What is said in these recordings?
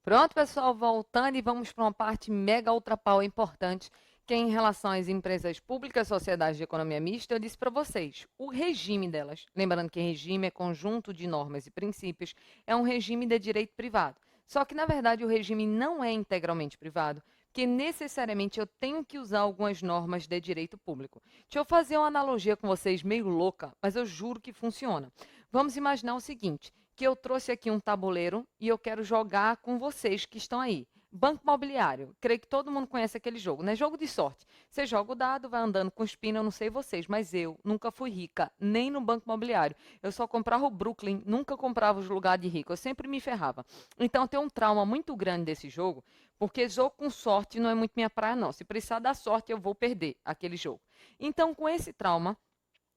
Pronto, pessoal, voltando e vamos para uma parte mega ultra power importante, que é em relação às empresas públicas, sociedades de economia mista. Eu disse para vocês, o regime delas, lembrando que regime é conjunto de normas e princípios, é um regime de direito privado. Só que, na verdade, o regime não é integralmente privado, porque necessariamente eu tenho que usar algumas normas de direito público. Deixa eu fazer uma analogia com vocês meio louca, mas eu juro que funciona. Vamos imaginar o seguinte, que eu trouxe aqui um tabuleiro e eu quero jogar com vocês que estão aí. Banco Imobiliário, creio que todo mundo conhece aquele jogo, né? Jogo de sorte. Você joga o dado, vai andando com os pinos, eu não sei vocês, mas eu nunca fui rica, nem no Banco Imobiliário. Eu só comprava o Brooklyn, nunca comprava os lugares de rico, eu sempre me ferrava. Então eu tenho um trauma muito grande desse jogo, porque jogo com sorte não é muito minha praia, não. Se precisar da sorte, eu vou perder aquele jogo. Então, com esse trauma,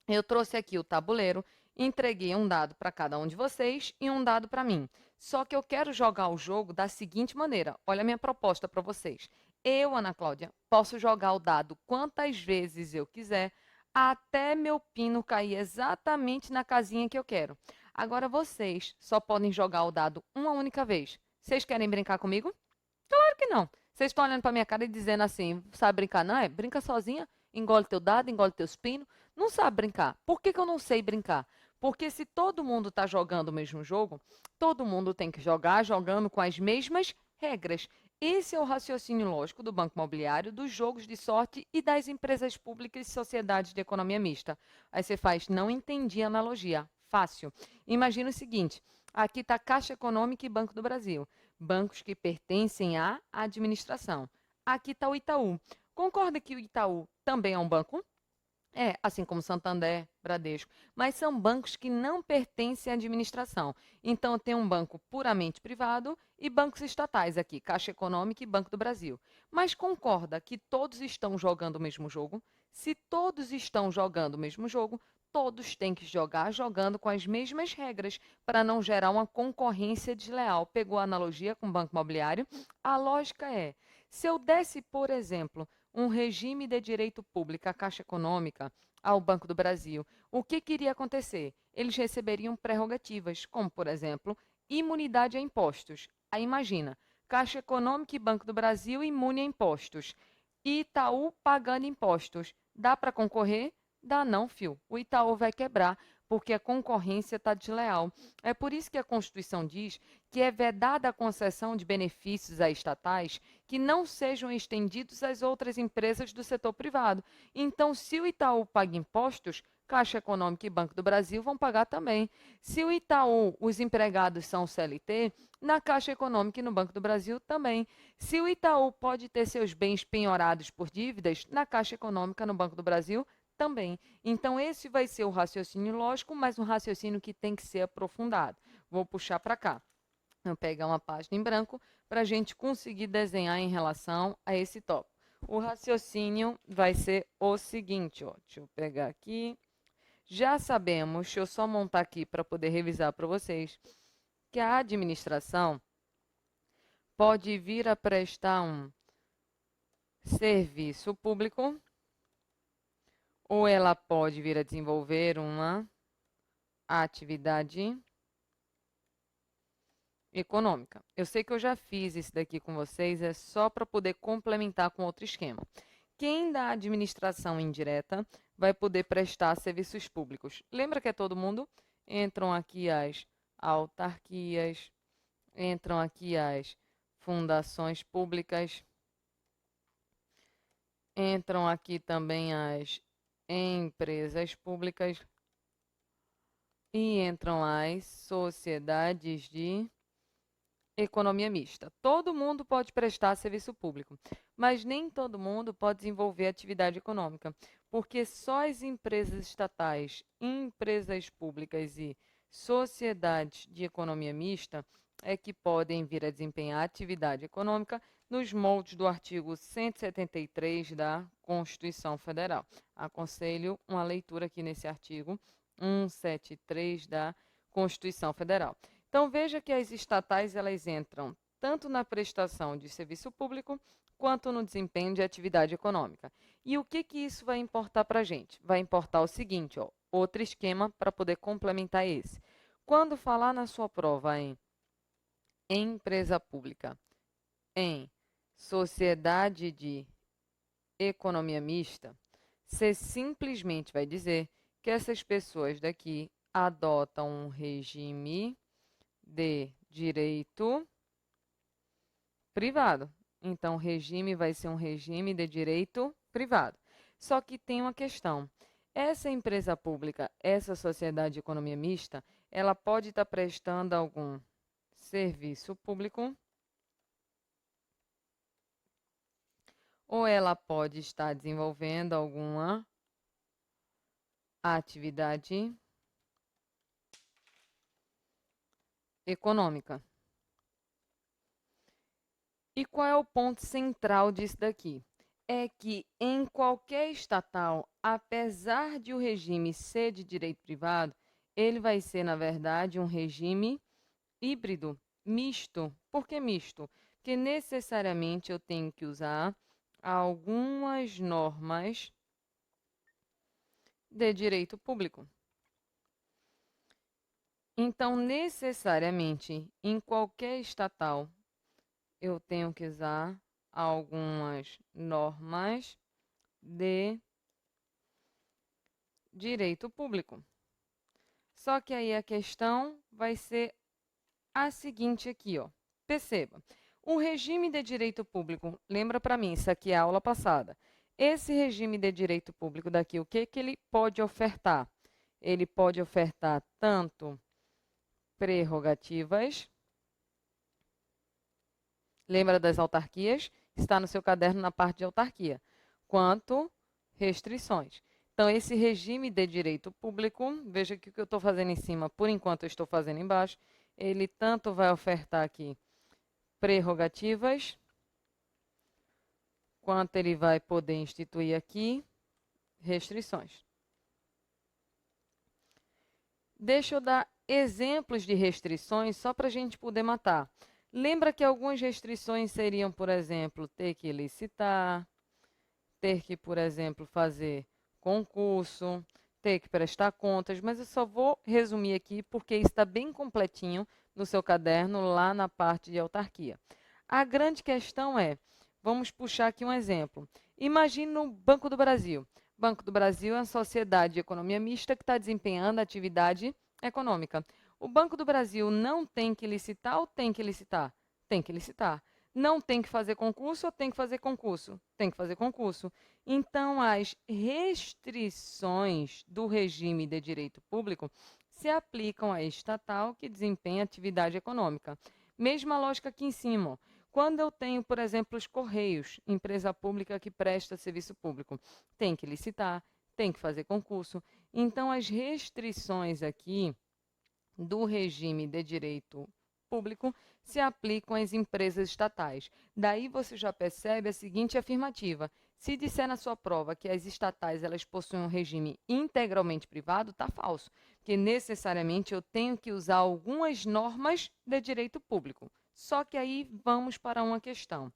eu trouxe aqui o tabuleiro, entreguei um dado para cada um de vocês e um dado para mim. Só que eu quero jogar o jogo da seguinte maneira. Olha a minha proposta para vocês. Eu, Ana Cláudia, posso jogar o dado quantas vezes eu quiser, até meu pino cair exatamente na casinha que eu quero. Agora vocês só podem jogar o dado uma única vez. Vocês querem brincar comigo? Claro que não. Vocês estão olhando para minha cara e dizendo assim, sabe brincar? Não é? Brinca sozinha, engole teu dado, engole teus pinos. Não sabe brincar. Por que que eu não sei brincar? Porque se todo mundo está jogando o mesmo jogo, todo mundo tem que jogar jogando com as mesmas regras. Esse é o raciocínio lógico do Banco Imobiliário, dos jogos de sorte e das empresas públicas e sociedades de economia mista. Aí você faz, não entendi a analogia. Fácil. Imagina o seguinte, aqui está Caixa Econômica e Banco do Brasil, bancos que pertencem à administração. Aqui está o Itaú. Concorda que o Itaú também é um banco? É, assim como Santander, Bradesco, mas são bancos que não pertencem à administração. Então, tem um banco puramente privado e bancos estatais aqui, Caixa Econômica e Banco do Brasil. Mas concorda que todos estão jogando o mesmo jogo? Se todos estão jogando o mesmo jogo, todos têm que jogar jogando com as mesmas regras para não gerar uma concorrência desleal. Pegou a analogia com o Banco Imobiliário? A lógica é, se eu desse, por exemplo, um regime de direito público à Caixa Econômica, ao Banco do Brasil, o que iria acontecer? Eles receberiam prerrogativas, como, por exemplo, imunidade a impostos. Aí imagina, Caixa Econômica e Banco do Brasil imune a impostos. Itaú pagando impostos. Dá para concorrer? Dá não, fio. O Itaú vai quebrar, porque a concorrência está desleal. É por isso que a Constituição diz que é vedada a concessão de benefícios a estatais que não sejam estendidos às outras empresas do setor privado. Então, se o Itaú paga impostos, Caixa Econômica e Banco do Brasil vão pagar também. Se o Itaú, os empregados são CLT, na Caixa Econômica e no Banco do Brasil também. Se o Itaú pode ter seus bens penhorados por dívidas, na Caixa Econômica, no Banco do Brasil, também. Então, esse vai ser o raciocínio lógico, mas um raciocínio que tem que ser aprofundado. Vou puxar para cá. Vou pegar uma página em branco para a gente conseguir desenhar em relação a esse tópico. O raciocínio vai ser o seguinte, ó. Deixa eu pegar aqui. Já sabemos, deixa eu só montar aqui para poder revisar para vocês, que a administração pode vir a prestar um serviço público ou ela pode vir a desenvolver uma atividade econômica. Eu sei que eu já fiz isso daqui com vocês, é só para poder complementar com outro esquema. Quem da administração indireta vai poder prestar serviços públicos? Lembra que é todo mundo? Entram aqui as autarquias, entram aqui as fundações públicas, entram aqui também as empresas públicas e entram as sociedades de economia mista. Todo mundo pode prestar serviço público, mas nem todo mundo pode desenvolver atividade econômica, porque só as empresas estatais, empresas públicas e sociedades de economia mista é que podem vir a desempenhar atividade econômica nos moldes do artigo 173 da Constituição Federal. Aconselho uma leitura aqui nesse artigo 173 da Constituição Federal. Então, veja que as estatais elas entram tanto na prestação de serviço público quanto no desempenho de atividade econômica. E o que isso vai importar para a gente? Vai importar o seguinte, ó, outro esquema para poder complementar esse. Quando falar na sua prova em empresa pública em sociedade de economia mista, você simplesmente vai dizer que essas pessoas daqui adotam um regime de direito privado. Então, o regime vai ser um regime de direito privado. Só que tem uma questão. Essa empresa pública, essa sociedade de economia mista, ela pode estar prestando algum serviço público ou ela pode estar desenvolvendo alguma atividade econômica. E qual é o ponto central disso daqui? É que em qualquer estatal, apesar de o regime ser de direito privado, ele vai ser, na verdade, um regime híbrido, misto. Por que misto? Porque necessariamente eu tenho que usar algumas normas de direito público. Então, necessariamente, em qualquer estatal, eu tenho que usar algumas normas de direito público. Só que aí a questão vai ser a seguinte aqui, ó. Perceba, o regime de direito público, lembra para mim, isso aqui é a aula passada. Esse regime de direito público daqui, o que que ele pode ofertar? Ele pode ofertar tanto prerrogativas, lembra das autarquias? Está no seu caderno na parte de autarquia, quanto restrições. Então, esse regime de direito público, veja que o que eu estou fazendo em cima, por enquanto eu estou fazendo embaixo, ele tanto vai ofertar aqui prerrogativas, quanto ele vai poder instituir aqui restrições. Deixa eu dar exemplos de restrições só para a gente poder matar. Lembra que algumas restrições seriam, por exemplo, ter que licitar, ter que, por exemplo, fazer concurso, ter que prestar contas, mas eu só vou resumir aqui porque está bem completinho no seu caderno lá na parte de autarquia. A grande questão é, vamos puxar aqui um exemplo. Imagine o Banco do Brasil. Banco do Brasil é uma sociedade de economia mista que está desempenhando atividade econômica. O Banco do Brasil não tem que licitar ou tem que licitar? Tem que licitar. Não tem que fazer concurso ou tem que fazer concurso? Tem que fazer concurso. Então, as restrições do regime de direito público se aplicam à estatal que desempenha atividade econômica. Mesma lógica aqui em cima. Quando eu tenho, por exemplo, os Correios, empresa pública que presta serviço público, tem que licitar, tem que fazer concurso. Então, as restrições aqui do regime de direito público se aplicam às empresas estatais. Daí você já percebe a seguinte afirmativa. Se disser na sua prova que as estatais elas possuem um regime integralmente privado, está falso, porque necessariamente eu tenho que usar algumas normas de direito público. Só que aí vamos para uma questão.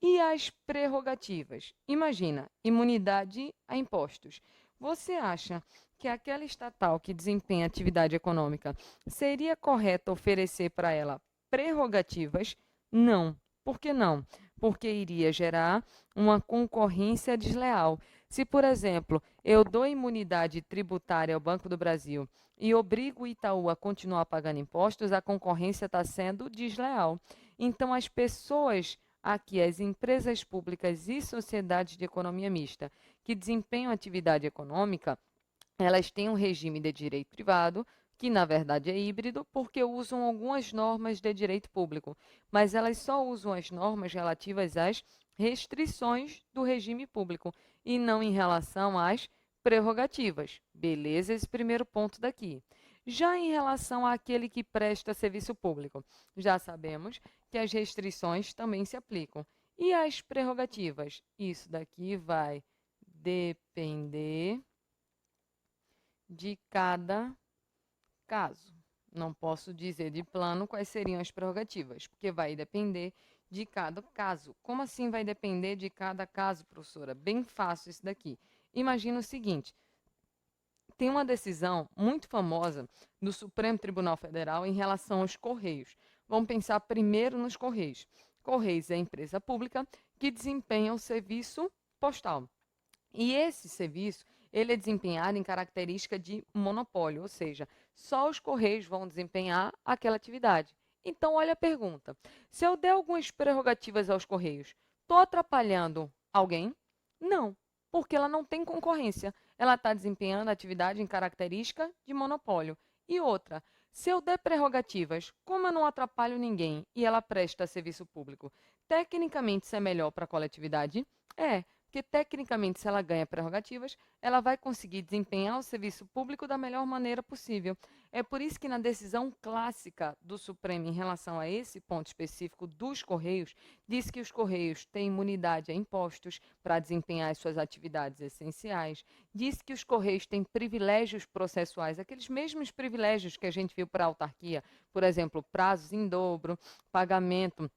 E as prerrogativas? Imagina, imunidade a impostos. Você acha que aquela estatal que desempenha atividade econômica seria correto oferecer para ela prerrogativas? Não. Por que não? Porque iria gerar uma concorrência desleal. Se, por exemplo, eu dou imunidade tributária ao Banco do Brasil e obrigo o Itaú a continuar pagando impostos, a concorrência está sendo desleal. Então, as pessoas aqui, as empresas públicas e sociedades de economia mista que desempenham atividade econômica, elas têm um regime de direito privado, que na verdade é híbrido, porque usam algumas normas de direito público, mas elas só usam as normas relativas às restrições do regime público e não em relação às prerrogativas. Beleza? Esse primeiro ponto daqui. Já em relação àquele que presta serviço público, já sabemos que as restrições também se aplicam. E as prerrogativas? Isso daqui vai depender de cada caso. Não posso dizer de plano quais seriam as prerrogativas, porque vai depender de cada caso. Como assim vai depender de cada caso, professora? Bem fácil isso daqui. Imagina o seguinte, tem uma decisão muito famosa do Supremo Tribunal Federal em relação aos Correios. Vamos pensar primeiro nos Correios. Correios é a empresa pública que desempenha o serviço postal. E esse serviço, ele é desempenhado em característica de monopólio, ou seja, só os Correios vão desempenhar aquela atividade. Então, olha a pergunta. Se eu der algumas prerrogativas aos Correios, estou atrapalhando alguém? Não, porque ela não tem concorrência. Ela está desempenhando a atividade em característica de monopólio. E outra, se eu der prerrogativas, como eu não atrapalho ninguém e ela presta serviço público, tecnicamente isso é melhor para a coletividade? É, porque tecnicamente, se ela ganha prerrogativas, ela vai conseguir desempenhar o serviço público da melhor maneira possível. É por isso que na decisão clássica do Supremo em relação a esse ponto específico dos Correios, diz que os Correios têm imunidade a impostos para desempenhar as suas atividades essenciais, diz que os Correios têm privilégios processuais, aqueles mesmos privilégios que a gente viu para a autarquia, por exemplo, prazos em dobro, pagamento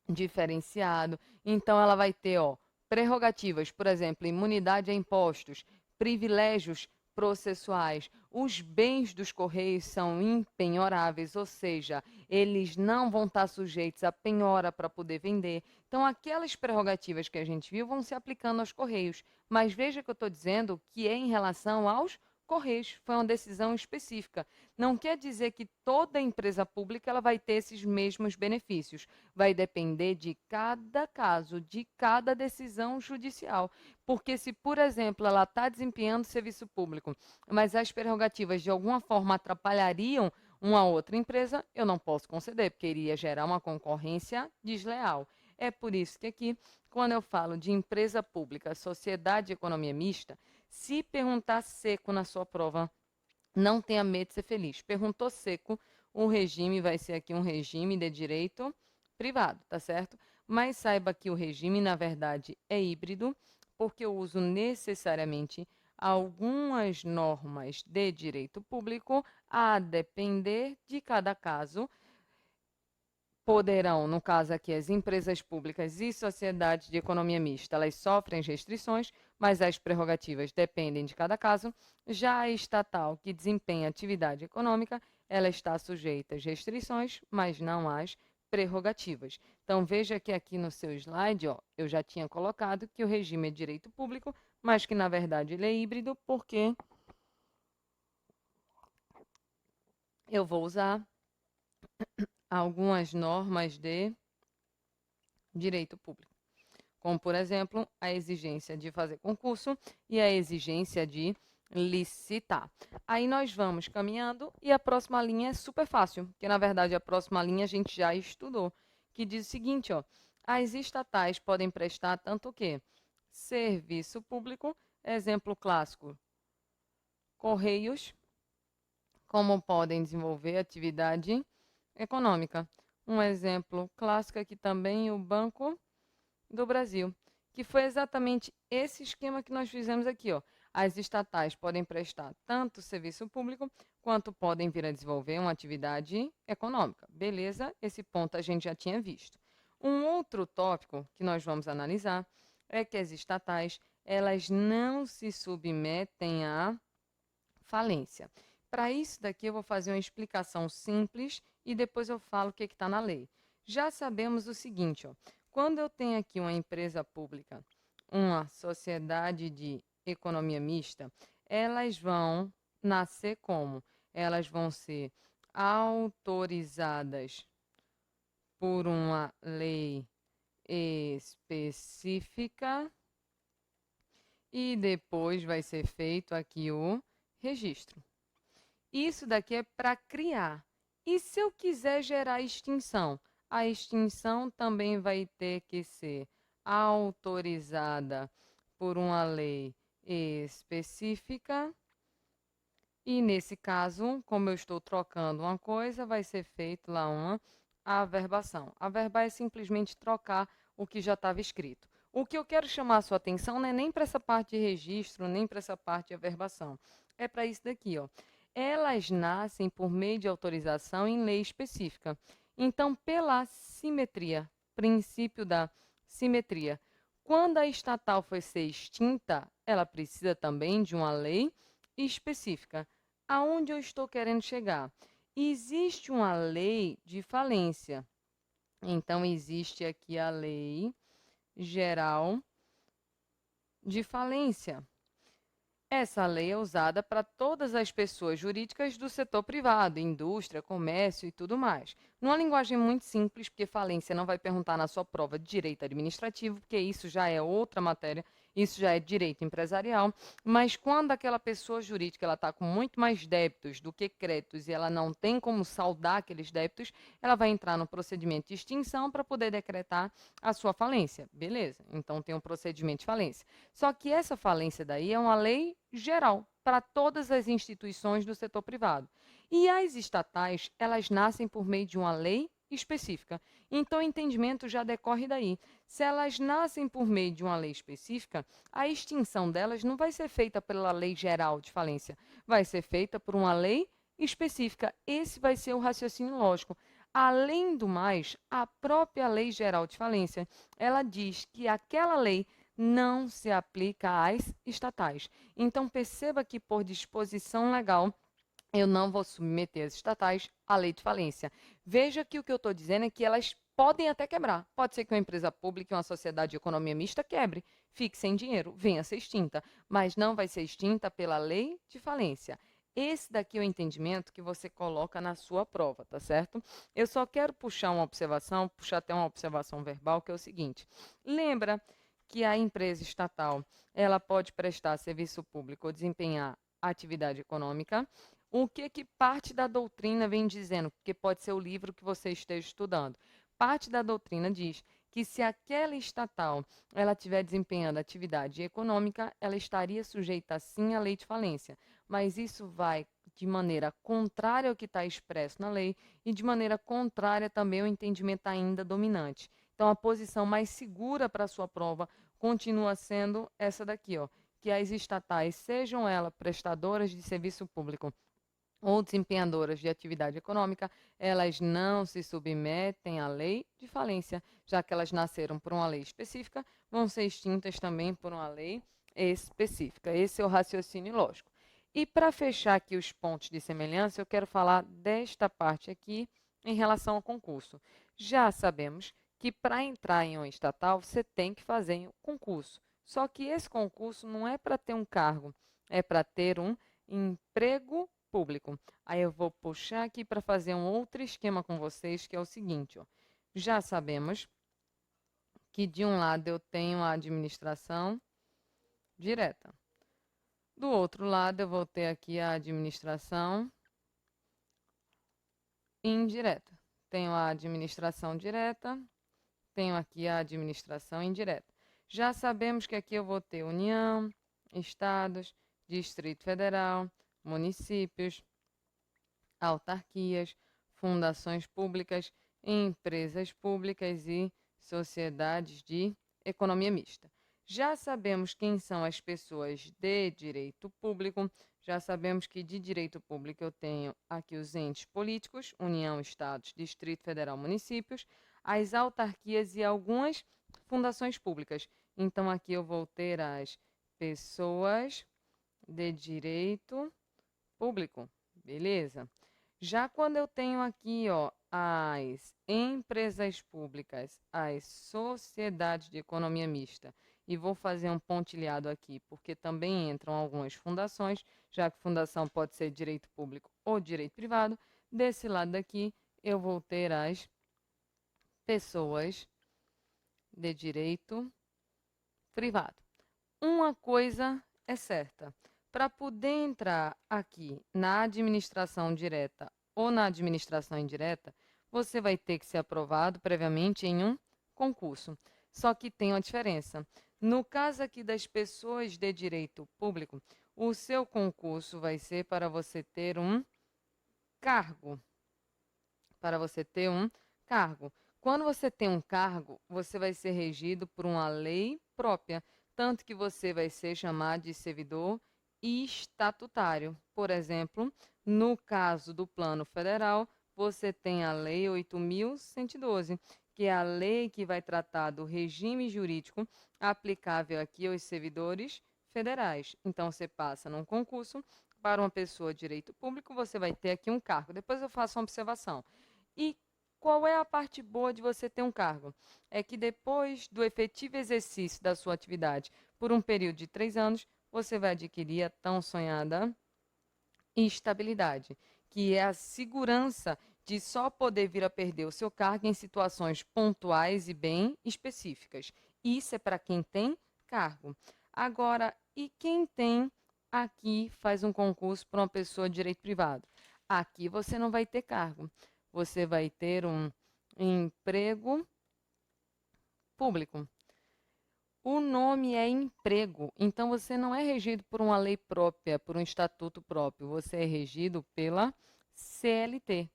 diferenciado. Então, ela vai ter, prerrogativas, por exemplo, imunidade a impostos, privilégios processuais. Os bens dos Correios são impenhoráveis, ou seja, eles não vão estar sujeitos a penhora para poder vender. Então, aquelas prerrogativas que a gente viu vão se aplicando aos Correios. Mas veja que eu estou dizendo que é em relação aos Correios, foi uma decisão específica. Não quer dizer que toda empresa pública ela vai ter esses mesmos benefícios. Vai depender de cada caso, de cada decisão judicial. Porque se, por exemplo, ela está desempenhando serviço público, mas as prerrogativas de alguma forma atrapalhariam uma outra empresa, eu não posso conceder, porque iria gerar uma concorrência desleal. É por isso que aqui, quando eu falo de empresa pública, sociedade de economia mista, se perguntar seco na sua prova, não tenha medo de ser feliz. Perguntou seco, o regime vai ser aqui um regime de direito privado, tá certo? Mas saiba que o regime, na verdade, é híbrido, porque eu uso necessariamente algumas normas de direito público a depender de cada caso. Poderão, no caso aqui, as empresas públicas e sociedades de economia mista, elas sofrem restrições, mas as prerrogativas dependem de cada caso. Já a estatal, que desempenha atividade econômica, ela está sujeita às restrições, mas não às prerrogativas. Então, veja que aqui no seu slide, eu já tinha colocado que o regime é direito público, mas que, na verdade, ele é híbrido, porque eu vou usar algumas normas de direito público, como, por exemplo, a exigência de fazer concurso e a exigência de licitar. Aí nós vamos caminhando e a próxima linha é super fácil, porque na verdade a próxima linha a gente já estudou, que diz o seguinte, as estatais podem prestar tanto o quê? Serviço público, exemplo clássico, Correios, como podem desenvolver atividade econômica. Um exemplo clássico aqui também, o Banco do Brasil, que foi exatamente esse esquema que nós fizemos aqui. As estatais podem prestar tanto serviço público, quanto podem vir a desenvolver uma atividade econômica. Beleza? Esse ponto a gente já tinha visto. Um outro tópico que nós vamos analisar é que as estatais, elas não se submetem à falência. Para isso daqui eu vou fazer uma explicação simples e depois eu falo o que está na lei. Já sabemos o seguinte, quando eu tenho aqui uma empresa pública, uma sociedade de economia mista, elas vão nascer como? Elas vão ser autorizadas por uma lei específica e depois vai ser feito aqui o registro. Isso daqui é para criar. E se eu quiser gerar extinção? A extinção também vai ter que ser autorizada por uma lei específica. E nesse caso, como eu estou trocando uma coisa, vai ser feito lá uma averbação. Averbar é simplesmente trocar o que já estava escrito. O que eu quero chamar a sua atenção não é nem para essa parte de registro, nem para essa parte de averbação. É para isso daqui, Elas nascem por meio de autorização em lei específica. Então, pela simetria, princípio da simetria, quando a estatal for ser extinta, ela precisa também de uma lei específica. Aonde eu estou querendo chegar? existe uma lei de falência. Então, existe aqui a Lei Geral de Falência. Essa lei é usada para todas as pessoas jurídicas do setor privado, indústria, comércio e tudo mais. Numa linguagem muito simples, porque falência não vai perguntar na sua prova de direito administrativo, porque isso já é outra matéria, isso já é direito empresarial, mas quando aquela pessoa jurídica está com muito mais débitos do que créditos e ela não tem como saldar aqueles débitos, ela vai entrar no procedimento de extinção para poder decretar a sua falência. Beleza, então tem um procedimento de falência. Só que essa falência daí é uma lei geral para todas as instituições do setor privado. E as estatais, elas nascem por meio de uma lei específica. Então, o entendimento já decorre daí. Se elas nascem por meio de uma lei específica, a extinção delas não vai ser feita pela lei geral de falência, vai ser feita por uma lei específica. Esse vai ser o raciocínio lógico. Além do mais, a própria lei geral de falência, ela diz que aquela lei não se aplica às estatais. Então, perceba que, por disposição legal, eu não vou submeter as estatais à lei de falência. Veja que o que eu estou dizendo é que elas podem até quebrar. Pode ser que uma empresa pública e uma sociedade de economia mista quebre, fique sem dinheiro, venha a ser extinta, mas não vai ser extinta pela lei de falência. Esse daqui é o entendimento que você coloca na sua prova, tá certo? Eu só quero puxar uma observação, puxar até uma observação verbal, que é o seguinte. Lembra que a empresa estatal ela pode prestar serviço público ou desempenhar atividade econômica? O que parte da doutrina vem dizendo? Porque pode ser o livro que você esteja estudando. Parte da doutrina diz que se aquela estatal ela estiver desempenhando atividade econômica, ela estaria sujeita sim à lei de falência. Mas isso vai de maneira contrária ao que está expresso na lei e de maneira contrária também ao entendimento ainda dominante. Então, a posição mais segura para a sua prova continua sendo essa daqui, ó, que as estatais, sejam elas prestadoras de serviço público ou desempenhadoras de atividade econômica, elas não se submetem à lei de falência, já que elas nasceram por uma lei específica, vão ser extintas também por uma lei específica. Esse é o raciocínio lógico. E para fechar aqui os pontos de semelhança, eu quero falar desta parte aqui em relação ao concurso. Já sabemos que para entrar em uma estatal, você tem que fazer um concurso. Só que esse concurso não é para ter um cargo, é para ter um emprego público. Aí eu vou puxar aqui para fazer um outro esquema com vocês, que é o seguinte, ó. Já sabemos que de um lado eu tenho a administração direta. Do outro lado eu vou ter aqui a administração indireta. Tenho a administração direta, tenho aqui a administração indireta. Já sabemos que aqui eu vou ter União, Estados, Distrito Federal, municípios, autarquias, fundações públicas, empresas públicas e sociedades de economia mista. Já sabemos quem são as pessoas de direito público, já sabemos que de direito público eu tenho aqui os entes políticos, União, Estados, Distrito Federal, municípios, as autarquias e algumas fundações públicas. Então, aqui eu vou ter as pessoas de direito público, beleza? Já quando eu tenho aqui, ó, as empresas públicas, as sociedades de economia mista, e vou fazer um pontilhado aqui, porque também entram algumas fundações, já que fundação pode ser direito público ou direito privado. Desse lado daqui, eu vou ter as pessoas de direito privado. Uma coisa é certa. Para poder entrar aqui na administração direta ou na administração indireta, você vai ter que ser aprovado previamente em um concurso. Só que tem uma diferença. No caso aqui das pessoas de direito público, o seu concurso vai ser para você ter um cargo. Para você ter um cargo. Quando você tem um cargo, você vai ser regido por uma lei própria, tanto que você vai ser chamado de servidor estatutário. Por exemplo, no caso do Plano Federal, você tem a Lei 8.112, que é a lei que vai tratar do regime jurídico aplicável aqui aos servidores federais. Então, você passa num concurso, Para uma pessoa de direito público, você vai ter aqui um cargo. Depois eu faço uma observação. E qual é a parte boa de você ter um cargo? É que depois do efetivo exercício da sua atividade por um período de 3 anos, você vai adquirir a tão sonhada estabilidade, que é a segurança de só poder vir a perder o seu cargo em situações pontuais e bem específicas. Isso é para quem tem cargo. Agora, e quem tem aqui faz um concurso para uma pessoa de direito privado? Aqui você não vai ter cargo. Você vai ter um emprego público. O nome é emprego, então você não é regido por uma lei própria, por um estatuto próprio, você é regido pela CLT.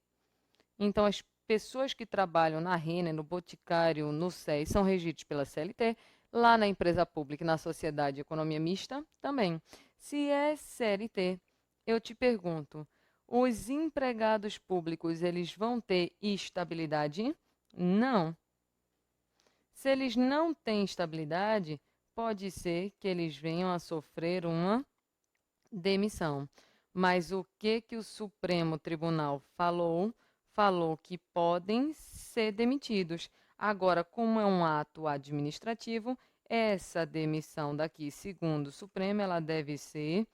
Então, as pessoas que trabalham na Renner, no Boticário, no SES, são regidos pela CLT, lá na empresa pública e na sociedade de economia mista também. Se é CLT, eu te pergunto, os empregados públicos, eles vão ter estabilidade? Não. Se eles não têm estabilidade, pode ser que eles venham a sofrer uma demissão. Mas o que o Supremo Tribunal falou? Falou que podem ser demitidos. Agora, como é um ato administrativo, essa demissão daqui, segundo o Supremo, ela deve ser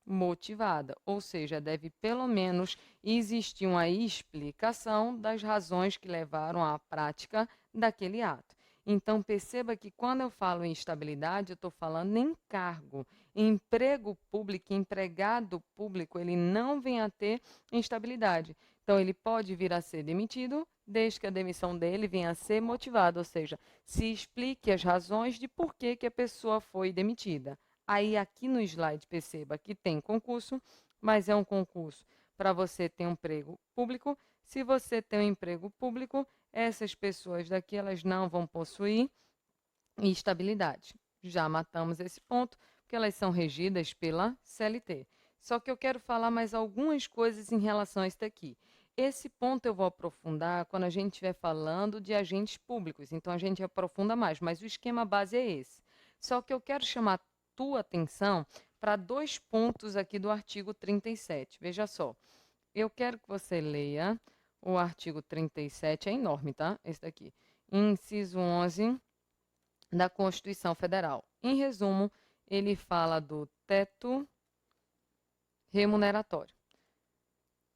motivada, ou seja, deve pelo menos existir uma explicação das razões que levaram à prática daquele ato. Então, perceba que quando eu falo em estabilidade, eu estou falando em cargo. Emprego público, empregado público, ele não vem a ter instabilidade. Então, ele pode vir a ser demitido, desde que a demissão dele venha a ser motivada, ou seja, se explique as razões de por que a pessoa foi demitida. Aí, aqui no slide, perceba que tem concurso, mas é um concurso para você ter um emprego público. Se você tem um emprego público, essas pessoas daqui elas não vão possuir estabilidade. Já matamos esse ponto, porque elas são regidas pela CLT. Só que eu quero falar mais algumas coisas em relação a isso daqui. Esse ponto eu vou aprofundar quando a gente estiver falando de agentes públicos. Então, a gente aprofunda mais, mas o esquema base é esse. Só que eu quero chamar tua atenção para 2 pontos aqui do artigo 37. Veja só, eu quero que você leia o artigo 37, é enorme, tá? Esse daqui. Inciso 11 da Constituição Federal. Em resumo, ele fala do teto remuneratório.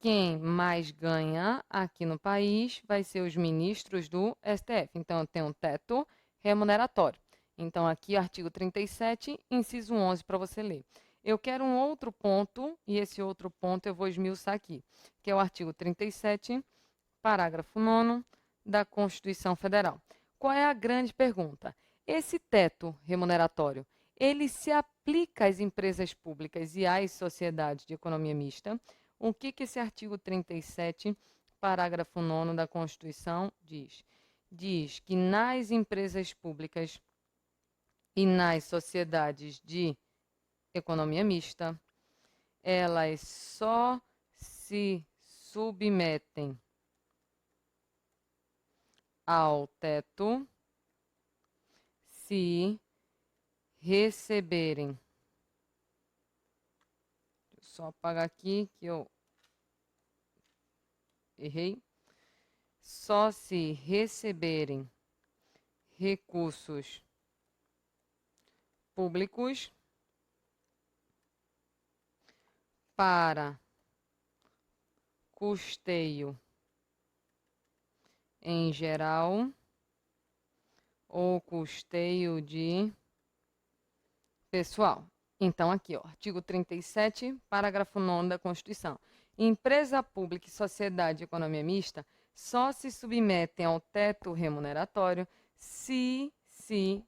Quem mais ganha aqui no país vai ser os ministros do STF. Então, tem um teto remuneratório. Então, aqui, artigo 37, inciso 11, para você ler. Eu quero um outro ponto, e esse outro ponto eu vou esmiuçar aqui, que é o artigo 37, parágrafo 9º da Constituição Federal. Qual é a grande pergunta? Esse teto remuneratório, ele se aplica às empresas públicas e às sociedades de economia mista? O que esse artigo 37, parágrafo 9º da Constituição diz? Diz que nas empresas públicas e nas sociedades de economia mista, elas só se submetem ao teto se receberem. Deixa eu só apagar aqui que eu errei. Só se receberem recursos públicos para custeio em geral ou custeio de pessoal. Então, aqui, ó, artigo 37, parágrafo 9º da Constituição. Empresa pública e sociedade de economia mista só se submetem ao teto remuneratório se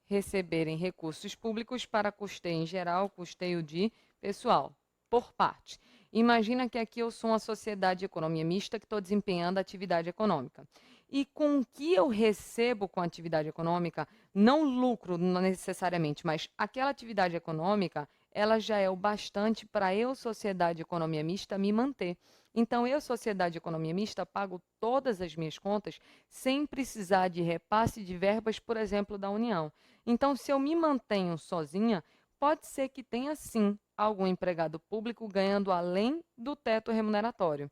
receberem recursos públicos para custeio em geral, custeio de pessoal, por parte. Imagina que aqui eu sou uma sociedade de economia mista que estou desempenhando atividade econômica. E com o que eu recebo com a atividade econômica, não lucro necessariamente, mas aquela atividade econômica, ela já é o bastante para eu, sociedade de economia mista, me manter. Então, eu, sociedade de economia mista, pago todas as minhas contas sem precisar de repasse de verbas, por exemplo, da União. Então, se eu me mantenho sozinha, pode ser que tenha, sim, algum empregado público ganhando além do teto remuneratório.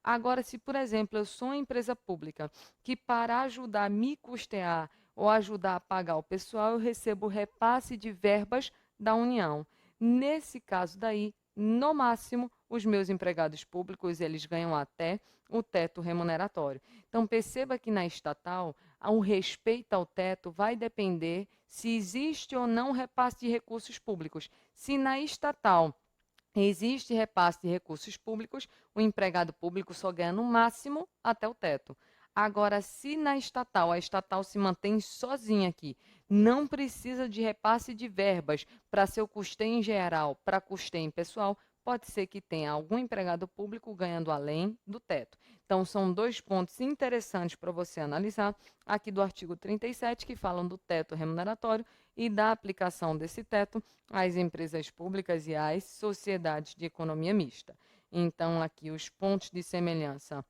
Agora, se, por exemplo, eu sou uma empresa pública que, para ajudar a me custear ou ajudar a pagar o pessoal, eu recebo repasse de verbas da União. Nesse caso daí, no máximo, os meus empregados públicos, eles ganham até o teto remuneratório. Então, perceba que na estatal, o respeito ao teto vai depender se existe ou não repasse de recursos públicos. Se na estatal existe repasse de recursos públicos, o empregado público só ganha no máximo até o teto. Agora, se na estatal, a estatal se mantém sozinha aqui, não precisa de repasse de verbas para seu custeio em geral, para custeio em pessoal, pode ser que tenha algum empregado público ganhando além do teto. Então, são dois pontos interessantes para você analisar aqui do artigo 37, que falam do teto remuneratório e da aplicação desse teto às empresas públicas e às sociedades de economia mista. Então, aqui os pontos de semelhança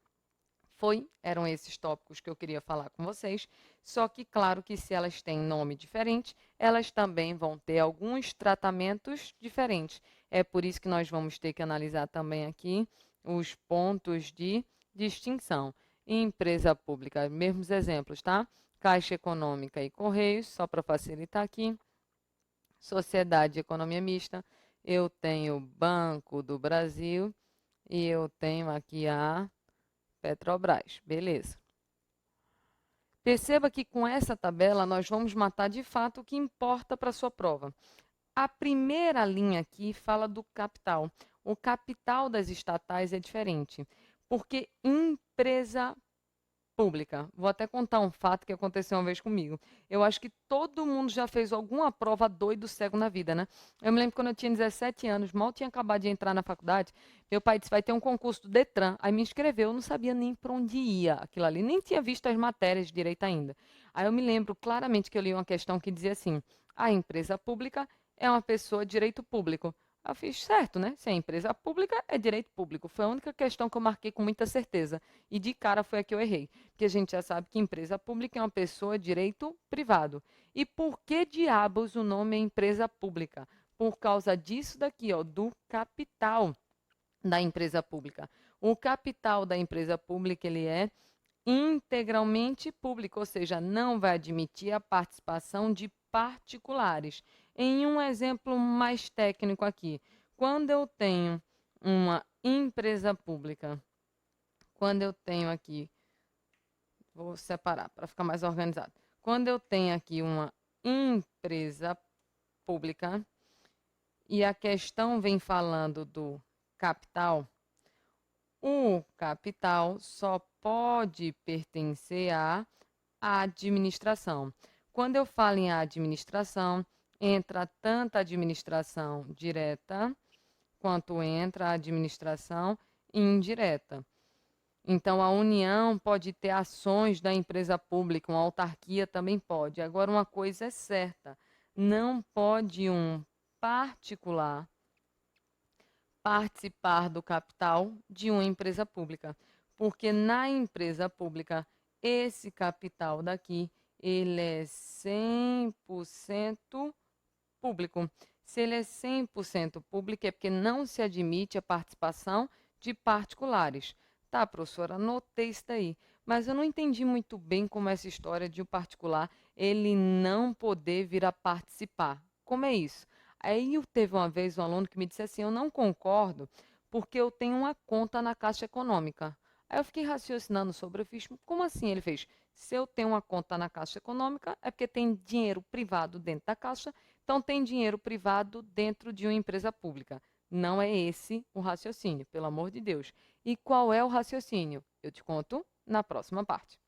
eram esses tópicos que eu queria falar com vocês, só que claro que se elas têm nome diferente, elas também vão ter alguns tratamentos diferentes. É por isso que nós vamos ter que analisar também aqui os pontos de distinção. Empresa pública, mesmos exemplos, tá? Caixa Econômica e Correios, só para facilitar aqui. Sociedade de Economia Mista, eu tenho Banco do Brasil e eu tenho aqui a Petrobras, beleza. Perceba que com essa tabela nós vamos matar de fato o que importa para a sua prova. A primeira linha aqui fala do capital. O capital das estatais é diferente, porque empresa pública. Vou até contar um fato que aconteceu uma vez comigo. Eu acho que todo mundo já fez alguma prova doido cego na vida, né? Eu me lembro quando eu tinha 17 anos, mal tinha acabado de entrar na faculdade, meu pai disse, vai ter um concurso do Detran. Aí me inscreveu, eu não sabia nem para onde ia aquilo ali, nem tinha visto as matérias de direito ainda. Aí eu me lembro claramente que eu li uma questão que dizia assim, a empresa pública é uma pessoa de direito público. Eu fiz certo, né? Se é empresa pública, é direito público. Foi a única questão que eu marquei com muita certeza. E de cara foi a que eu errei. Porque a gente já sabe que empresa pública é uma pessoa de direito privado. E por que diabos o nome é empresa pública? Por causa disso daqui, ó, do capital da empresa pública. O capital da empresa pública, ele é integralmente público, ou seja, não vai admitir a participação de particulares. Em um exemplo mais técnico aqui, quando eu tenho uma empresa pública, quando eu tenho aqui, vou separar para ficar mais organizado. Quando eu tenho aqui uma empresa pública e a questão vem falando do capital, o capital só pode pertencer à administração. Quando eu falo em administração, entra tanto a administração direta quanto entra a administração indireta. Então, a União pode ter ações da empresa pública, uma autarquia também pode. Agora, uma coisa é certa: não pode um particular participar do capital de uma empresa pública, porque na empresa pública, esse capital daqui, ele é 100% público. Se ele é 100% público, é porque não se admite a participação de particulares. Tá, professora, anotei isso daí. Mas eu não entendi muito bem como é essa história de o particular ele não poder vir a participar. Como é isso? Aí teve uma vez um aluno que me disse assim, eu não concordo porque eu tenho uma conta na Caixa Econômica. Aí eu fiquei raciocinando sobre, eu fiz, como assim? Ele fez, se eu tenho uma conta na Caixa Econômica, é porque tem dinheiro privado dentro da Caixa, então tem dinheiro privado dentro de uma empresa pública. Não é esse o raciocínio, pelo amor de Deus. E qual é o raciocínio? Eu te conto na próxima parte.